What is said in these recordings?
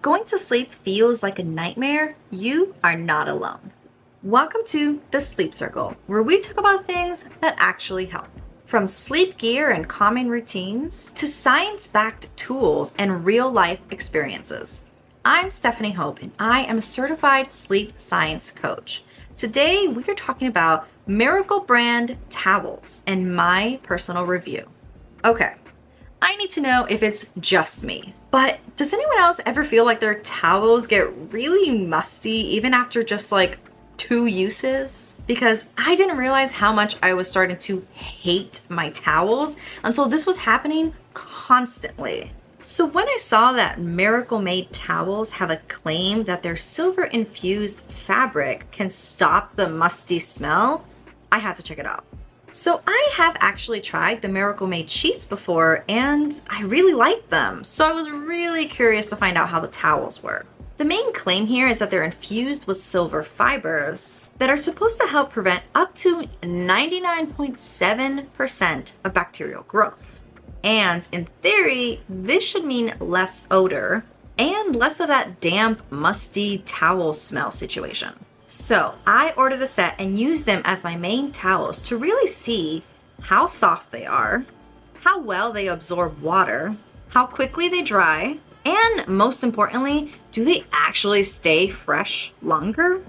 If going to sleep feels like a nightmare, you are not alone. Welcome to the Sleep Circle, where we talk about things that actually help. From sleep gear and calming routines to science-backed tools and real-life experiences. I'm Stephanie Hope, and I am a certified sleep science coach. Today, we are talking about Miracle brand towels and my personal review. Okay, I need to know if it's just me, but does anyone else ever feel like their towels get really musty even after just like 2 uses? Because I didn't realize how much I was starting to hate my towels until this was happening constantly. So when I saw that Miracle Made towels have a claim that their silver-infused fabric can stop the musty smell, I had to check it out. So I have actually tried the Miracle Made sheets before and I really liked them. So I was really curious to find out how the towels work. The main claim here is that they're infused with silver fibers that are supposed to help prevent up to 99.7% of bacterial growth. And in theory, this should mean less odor and less of that damp, musty towel smell situation. So I ordered a set and used them as my main towels to really see how soft they are, how well they absorb water, how quickly they dry, and most importantly, do they actually stay fresh longer?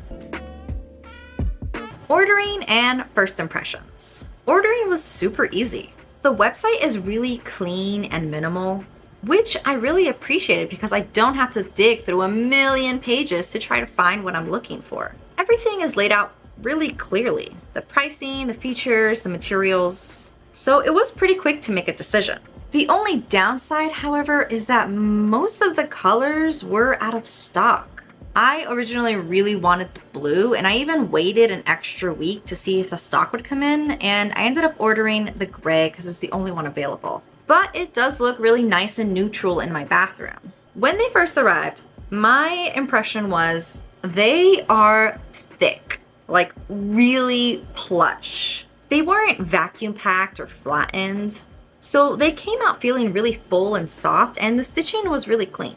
Ordering and first impressions. Ordering was super easy. The website is really clean and minimal, which I really appreciated because I don't have to dig through a million pages to try to find what I'm looking for. Everything is laid out really clearly. The pricing, the features, the materials. So it was pretty quick to make a decision. The only downside, however, is that most of the colors were out of stock. I originally really wanted the blue, and I even waited an extra week to see if the stock would come in, and I ended up ordering the gray because it was the only one available. But it does look really nice and neutral in my bathroom. When they first arrived, my impression was they are thick, like really plush. They weren't vacuum packed or flattened. So they came out feeling really full and soft, and the stitching was really clean.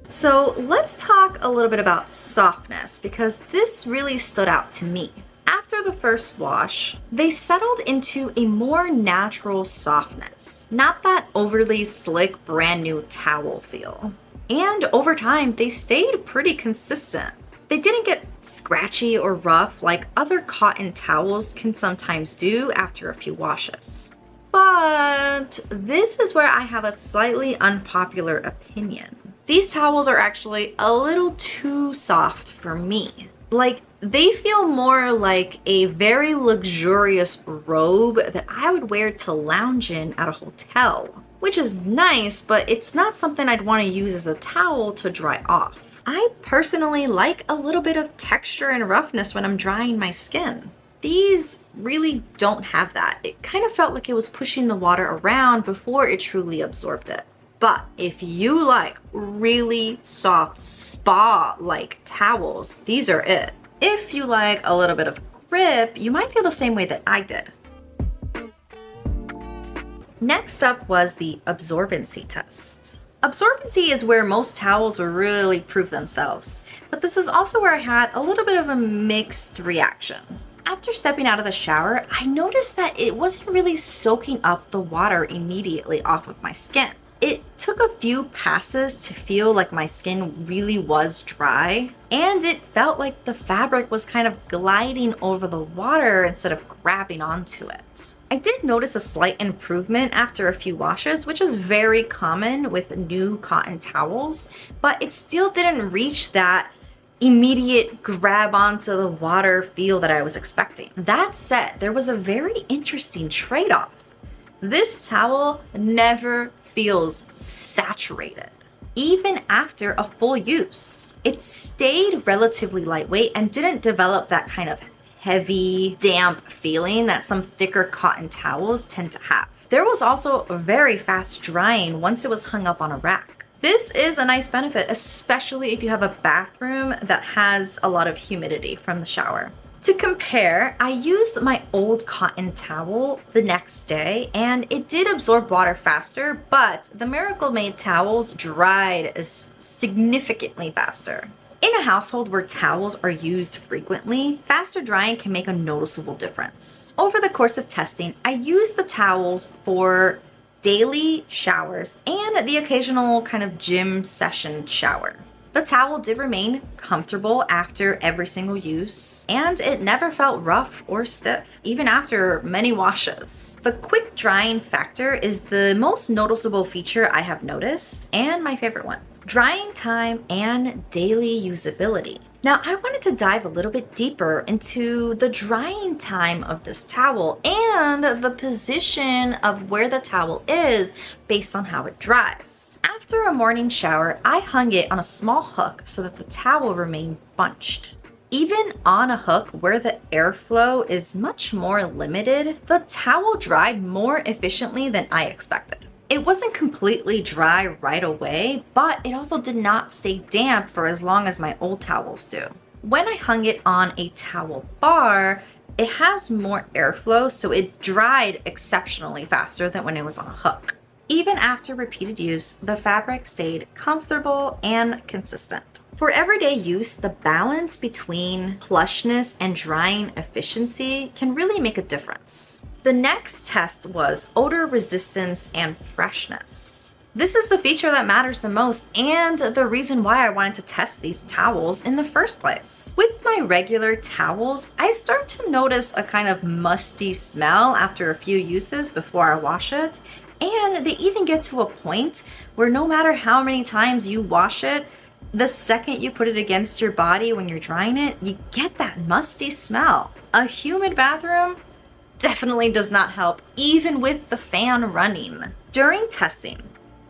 So let's talk a little bit about softness because this really stood out to me. After the first wash, they settled into a more natural softness, not that overly slick brand new towel feel. And over time, they stayed pretty consistent. They didn't get scratchy or rough like other cotton towels can sometimes do after a few washes. But this is where I have a slightly unpopular opinion. These towels are actually a little too soft for me. Like, they feel more like a very luxurious robe that I would wear to lounge in at a hotel, which is nice, but it's not something I'd want to use as a towel to dry off. I personally like a little bit of texture and roughness when I'm drying my skin. These really don't have that. It kind of felt like it was pushing the water around before it truly absorbed it. But if you like really soft spa-like towels, these are it. If you like a little bit of grip, you might feel the same way that I did. Next up was the absorbency test. Absorbency is where most towels will really prove themselves, but this is also where I had a little bit of a mixed reaction. After stepping out of the shower, I noticed that it wasn't really soaking up the water immediately off of my skin. It took a few passes to feel like my skin really was dry, and it felt like the fabric was kind of gliding over the water instead of grabbing onto it. I did notice a slight improvement after a few washes, which is very common with new cotton towels, but it still didn't reach that immediate grab onto the water feel that I was expecting. That said, there was a very interesting trade-off. This towel never feels saturated, even after a full use. It stayed relatively lightweight and didn't develop that kind of heavy, damp feeling that some thicker cotton towels tend to have. There was also very fast drying once it was hung up on a rack. This is a nice benefit, especially if you have a bathroom that has a lot of humidity from the shower. To compare, I used my old cotton towel the next day and it did absorb water faster, but the Miracle Made towels dried significantly faster. In a household where towels are used frequently, faster drying can make a noticeable difference. Over the course of testing, I used the towels for daily showers and the occasional kind of gym session shower. The towel did remain comfortable after every single use, and it never felt rough or stiff, even after many washes. The quick drying factor is the most noticeable feature I have noticed, and my favorite one. Drying time and daily usability. Now, I wanted to dive a little bit deeper into the drying time of this towel and the position of where the towel is based on how it dries. After a morning shower, I hung it on a small hook so that the towel remained bunched. Even on a hook where the airflow is much more limited, the towel dried more efficiently than I expected. It wasn't completely dry right away, but it also did not stay damp for as long as my old towels do. When I hung it on a towel bar, it has more airflow, so it dried exceptionally faster than when it was on a hook. Even after repeated use, the fabric stayed comfortable and consistent. For everyday use, the balance between plushness and drying efficiency can really make a difference. The next test was odor resistance and freshness. This is the feature that matters the most and the reason why I wanted to test these towels in the first place. With my regular towels, I start to notice a kind of musty smell after a few uses before I wash it. And they even get to a point where no matter how many times you wash it, the second you put it against your body when you're drying it, you get that musty smell. A humid bathroom definitely does not help, even with the fan running. During testing,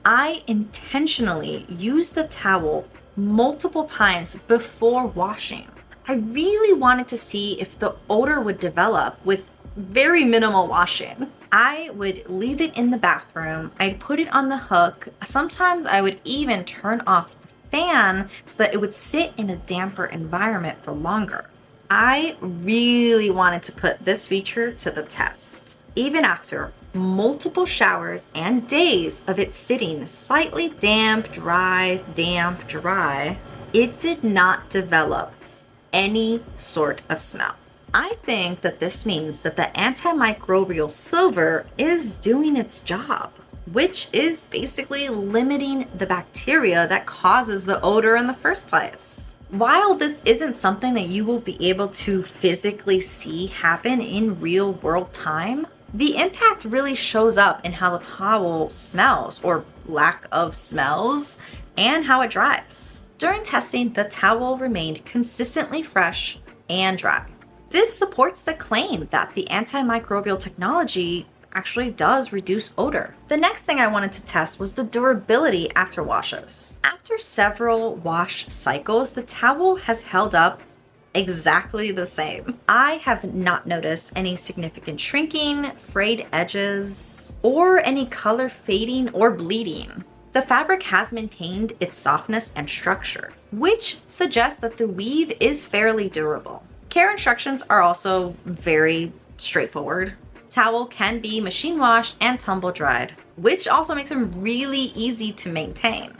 I intentionally used the towel multiple times before washing. I really wanted to see if the odor would develop with very minimal washing. I would leave it in the bathroom. I'd put it on the hook. Sometimes I would even turn off the fan so that it would sit in a damper environment for longer. I really wanted to put this feature to the test. Even after multiple showers and days of it sitting slightly damp, dry, it did not develop any sort of smell. I think that this means that the antimicrobial silver is doing its job, which is basically limiting the bacteria that causes the odor in the first place. While this isn't something that you will be able to physically see happen in real world time, the impact really shows up in how the towel smells or lack of smells and how it dries. During testing, the towel remained consistently fresh and dry. This supports the claim that the antimicrobial technology actually does reduce odor. The next thing I wanted to test was the durability after washes. After several wash cycles, the towel has held up exactly the same. I have not noticed any significant shrinking, frayed edges, or any color fading or bleeding. The fabric has maintained its softness and structure, which suggests that the weave is fairly durable. Care instructions are also very straightforward. Towel can be machine washed and tumble dried, which also makes them really easy to maintain.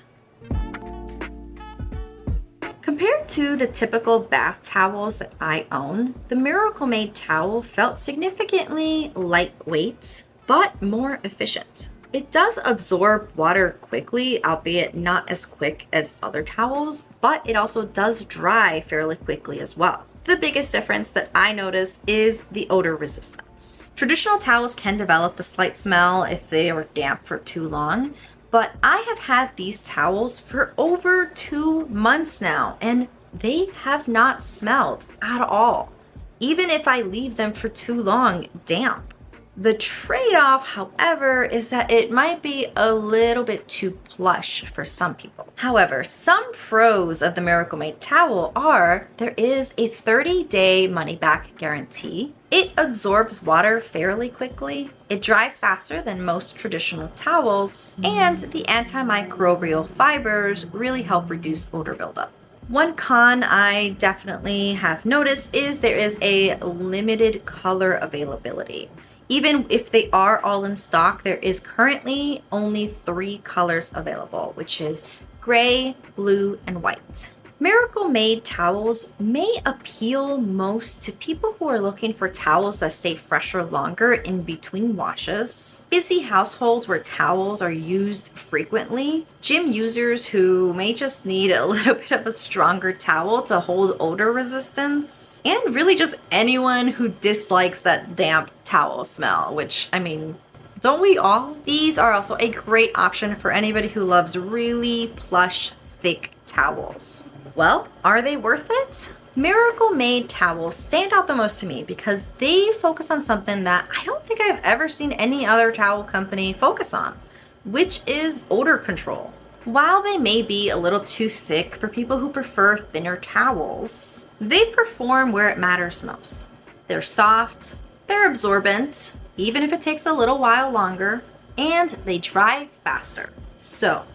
Compared to the typical bath towels that I own, the Miracle Made towel felt significantly lightweight, but more efficient. It does absorb water quickly, albeit not as quick as other towels, but it also does dry fairly quickly as well. The biggest difference that I notice is the odor resistance. Traditional towels can develop the slight smell if they are damp for too long, but I have had these towels for over 2 months now, and they have not smelled at all, even if I leave them for too long damp. The trade-off, however, is that it might be a little bit too plush for some people. However, some pros of the Miracle Made towel are there is a 30-day money-back guarantee. It absorbs water fairly quickly. It dries faster than most traditional towels, and the antimicrobial fibers really help reduce odor buildup. One con I definitely have noticed is there is a limited color availability. Even if they are all in stock, there is currently only 3 colors available, which is gray, blue, and white. Miracle Made towels may appeal most to people who are looking for towels that stay fresher longer in between washes, busy households where towels are used frequently, gym users who may just need a little bit of a stronger towel to hold odor resistance, and really just anyone who dislikes that damp towel smell, which, I mean, don't we all? These are also a great option for anybody who loves really plush, thick towels. Well, are they worth it? Miracle Made towels stand out the most to me because they focus on something that I don't think I've ever seen any other towel company focus on, which is odor control. While they may be a little too thick for people who prefer thinner towels, they perform where it matters most. They're soft, they're absorbent, even if it takes a little while longer, and they dry faster. So,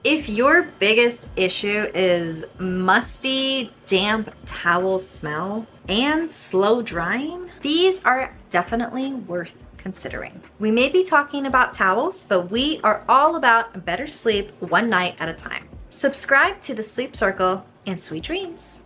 if your biggest issue is musty, damp towel smell and slow drying, these are definitely worth considering. We may be talking about towels, but we are all about better sleep one night at a time. Subscribe to the Sleep Circle and sweet dreams.